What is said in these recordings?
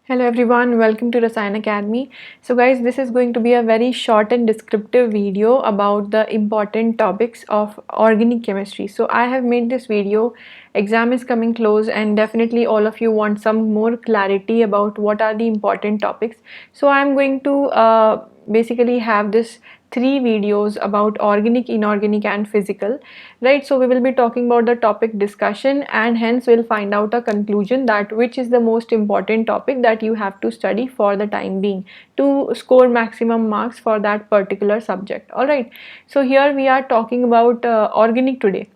Hello everyone, welcome to Rasayan Academy. So guys, this is going to be a very short and descriptive video about the important topics of organic chemistry. So I have made this video, exam is coming close and definitely all of you want some more clarity about what are the important topics. So I am going to basically have this three videos about organic, inorganic and physical, right? So we will be talking about the topic discussion and hence we'll find out a conclusion that which is the most important topic that you have to study for the time being to score maximum marks for that particular subject. All right, so here we are talking about organic today,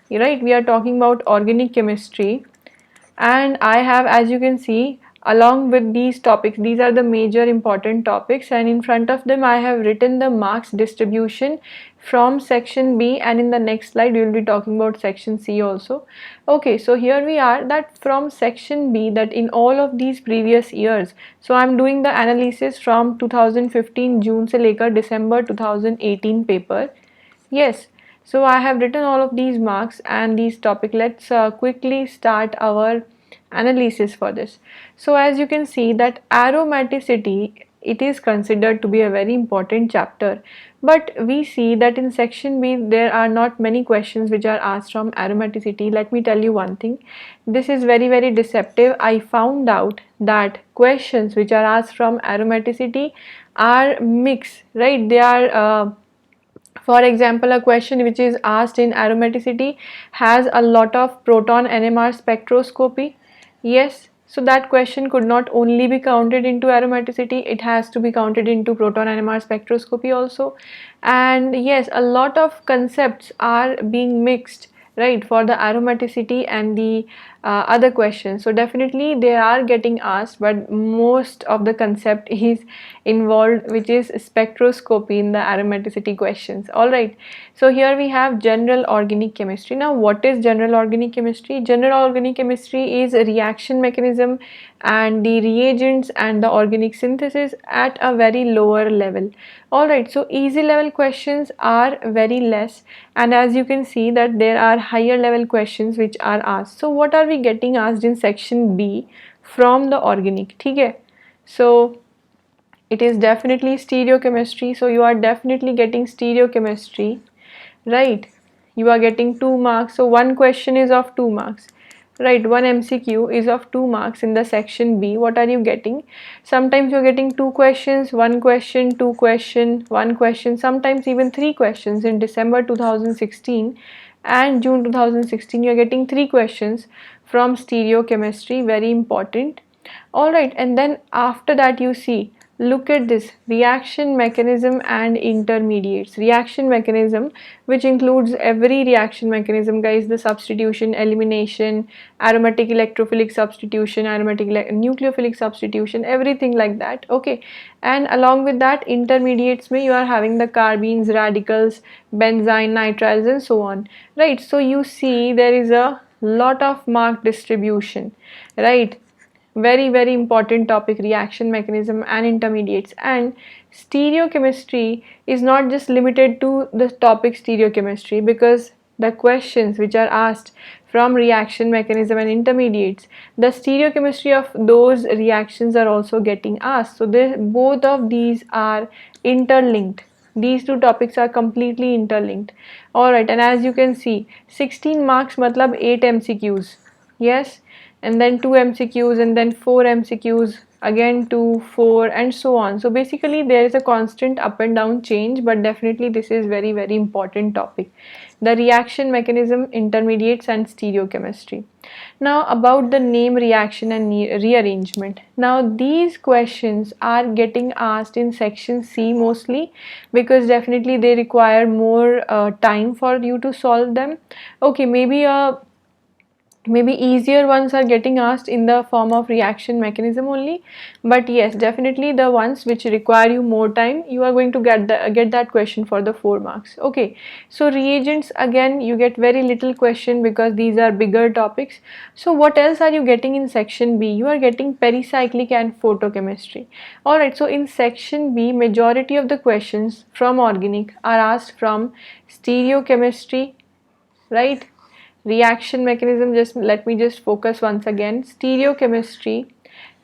right? We are talking about organic chemistry, and I have, as you can see, along with these topics, these are the major important topics, and in front of them I have written the marks distribution from section B, and in the next slide we will be talking about section C also. Okay, so here we are that from section B, that in all of these previous years, so I'm doing the analysis from 2015 June से लेकर December 2018 paper. Yes, so I have written all of these marks and these topic. Let's quickly start our analysis for this. So as you can see that aromaticity, it is considered to be a very important chapter, but we see that in section B there are not many questions which are asked from aromaticity. Let me tell you one thing, this is very deceptive. I found out that questions which are asked from aromaticity are mixed, right? They are for example, a question which is asked in aromaticity has a lot of proton NMR spectroscopy. Yes, so that question could not only be counted into aromaticity, it has to be counted into proton NMR spectroscopy also. And yes, a lot of concepts are being mixed, right, for the aromaticity and the other questions. So definitely they are getting asked, but most of the concept is involved, which is spectroscopy in the aromaticity questions. All right, so here we have general organic chemistry. Now what is general organic chemistry? General organic chemistry is a reaction mechanism and the reagents and the organic synthesis at a very lower level. All right, so easy level questions are very less, and as you can see that there are higher level questions which are asked. So what are we getting asked in section B from the organic? Okay, so it is definitely stereochemistry, so you are definitely getting stereochemistry, right? You are getting 2 marks, so one question is of 2 marks, right? One MCQ is of 2 marks in the section B. What are you getting? Sometimes you're getting 2 questions, 1 question, 2 question, 1 question, sometimes even 3 questions. In December 2016 and June 2016 you're getting 3 questions from stereochemistry, very important. All right, and then after that you see, look at this reaction mechanism and intermediates. Reaction mechanism, which includes every reaction mechanism, guys, the substitution, elimination, aromatic electrophilic substitution, aromatic nucleophilic substitution, everything like that. Okay, and along with that intermediates mein you are having the carbenes, radicals, benzyne, nitriles and so on, right? So you see there is a lot of mark distribution, right? Very important topic, reaction mechanism and intermediates. And stereochemistry is not just limited to the topic stereochemistry, because the questions which are asked from reaction mechanism and intermediates, the stereochemistry of those reactions are also getting asked. So both of these are interlinked. These two topics are completely interlinked. All right, and as you can see, 16 marks matlab 8 MCQs. Yes, and then 2 MCQs and then 4 MCQs, again 2, 4 and so on. So basically there is a constant up and down change, but definitely this is very important topic, the reaction mechanism, intermediates and stereochemistry. Now about the name, reaction and rearrangement. Now these questions are getting asked in section C mostly, because definitely they require more time for you to solve them. Okay, maybe easier ones are getting asked in the form of reaction mechanism only, but yes, definitely the ones which require you more time, you are going to get that question for the 4 marks. Okay, so reagents, again you get very little question because these are bigger topics. So what else are you getting in section B? You are getting pericyclic and photochemistry. All right, so in section B majority of the questions from organic are asked from stereochemistry, right? Reaction mechanism, just let me just focus once again, stereochemistry,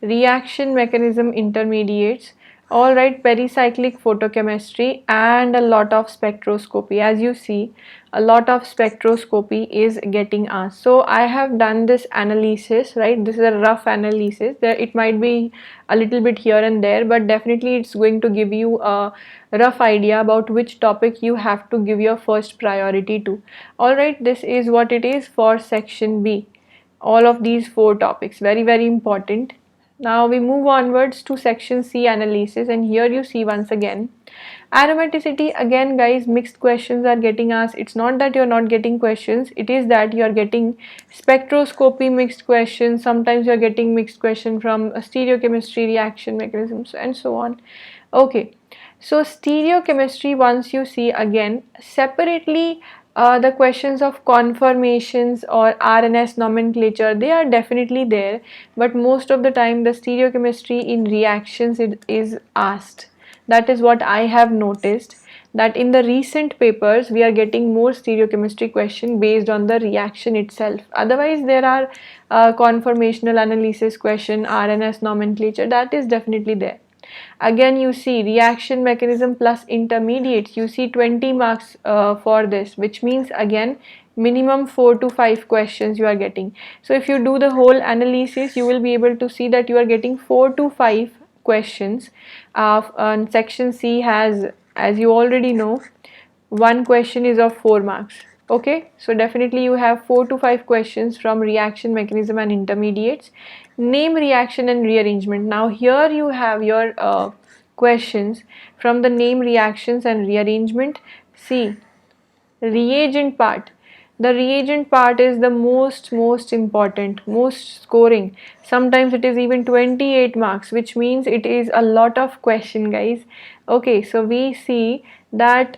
reaction mechanism intermediates, all right, pericyclic photochemistry, and a lot of spectroscopy. As you see, a lot of spectroscopy is getting asked. So I have done this analysis, right? This is a rough analysis. There it might be a little bit here and there, but definitely it's going to give you a rough idea about which topic you have to give your first priority to. All right, this is what it is for section B. All of these four topics, very important. Now we move onwards to section C, analysis, and here you see once again aromaticity. Again guys, mixed questions are getting asked. It's not that you're not getting questions, it is that you're getting spectroscopy mixed questions, sometimes you're getting mixed question from stereochemistry, reaction mechanisms, and so on. Okay, so stereochemistry, once you see again separately, the questions of conformations or RNS nomenclature, they are definitely there, but most of the time the stereochemistry in reactions it is asked. That is what I have noticed, that in the recent papers we are getting more stereochemistry question based on the reaction itself. Otherwise there are conformational analysis question, RNS nomenclature, that is definitely there. Again you see reaction mechanism plus intermediates, you see 20 marks for this, which means again minimum 4 to 5 questions you are getting. So if you do the whole analysis, you will be able to see that you are getting 4 to 5 questions. Section C has, as you already know, one question is of 4 marks. Okay, so definitely you have 4 to 5 questions from reaction mechanism and intermediates. Name reaction and rearrangement. Now here you have your questions from the name reactions and rearrangement. See, reagent part, the reagent part is the most important, most scoring. Sometimes it is even 28 marks, which means it is a lot of question guys. Okay, so we see that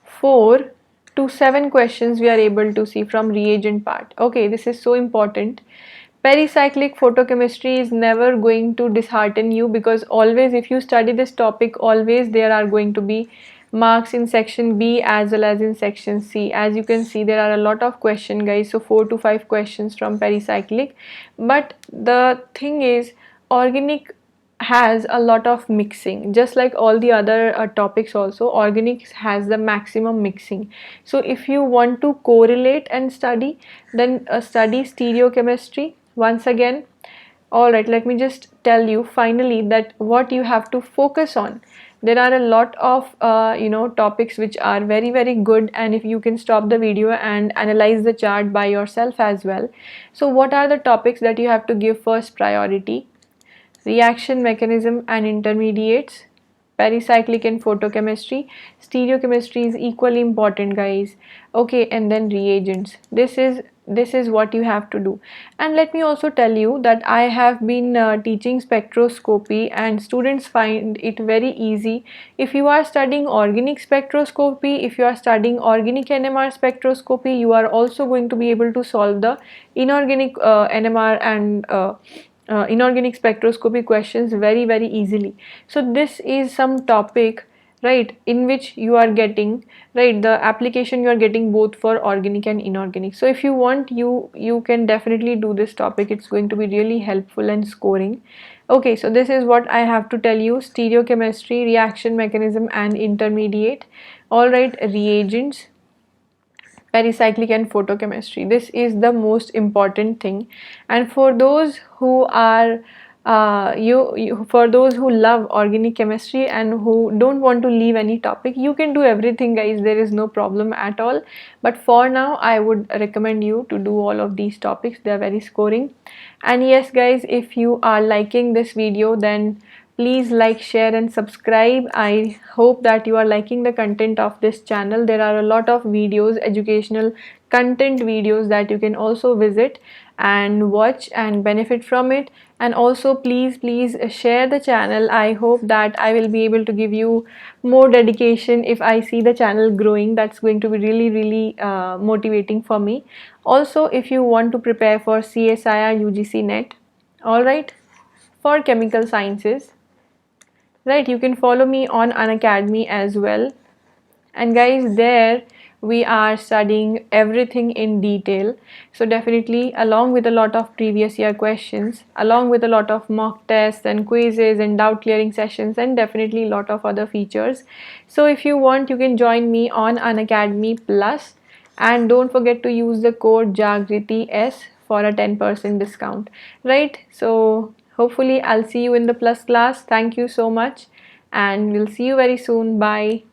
4 to 7 questions we are able to see from reagent part. Okay, this is so important. Pericyclic photochemistry is never going to dishearten you, because always if you study this topic, always there are going to be marks in section B as well as in section C. As you can see, there are a lot of questions guys, so 4 to 5 questions from pericyclic. But the thing is, organic has a lot of mixing, just like all the other topics. Also organics has the maximum mixing. So if you want to correlate and study, then study stereochemistry once again. All right, let me just tell you finally that what you have to focus on. There are a lot of topics which are very good, and if you can stop the video and analyze the chart by yourself as well. So what are the topics that you have to give first priority? Reaction mechanism and intermediates, pericyclic and photochemistry. Stereochemistry is equally important guys. Okay, and then reagents. This is what you have to do. And let me also tell you that I have been teaching spectroscopy, and students find it very easy. If you are studying organic spectroscopy, if you are studying organic NMR spectroscopy, you are also going to be able to solve the inorganic NMR and inorganic spectroscopy questions very easily. So this is some topic, right, in which you are getting, right, the application you are getting both for organic and inorganic. So if you want, you can definitely do this topic. It's going to be really helpful and scoring. Okay, so this is what I have to tell you: stereochemistry, reaction mechanism and intermediate, all right, reagents, pericyclic and photochemistry. This is the most important thing. And for those who are for those who love organic chemistry and who don't want to leave any topic, you can do everything guys, there is no problem at all. But for now I would recommend you to do all of these topics, they are very scoring. And yes guys, if you are liking this video, then please like, share and subscribe. I hope that you are liking the content of this channel. There are a lot of videos, educational content videos, that you can also visit and watch and benefit from it. And also please share the channel. I hope that I will be able to give you more dedication if I see the channel growing. That's going to be really motivating for me. Also, if you want to prepare for CSIR UGC NET, all right, for chemical sciences, right, you can follow me on Unacademy as well. And guys, there we are studying everything in detail. So definitely, along with a lot of previous year questions, along with a lot of mock tests and quizzes and doubt clearing sessions, and definitely a lot of other features. So if you want, you can join me on Unacademy Plus, and don't forget to use the code Jagriti S for a 10% discount, right? So hopefully I'll see you in the plus class. Thank you so much, and we'll see you very soon. Bye.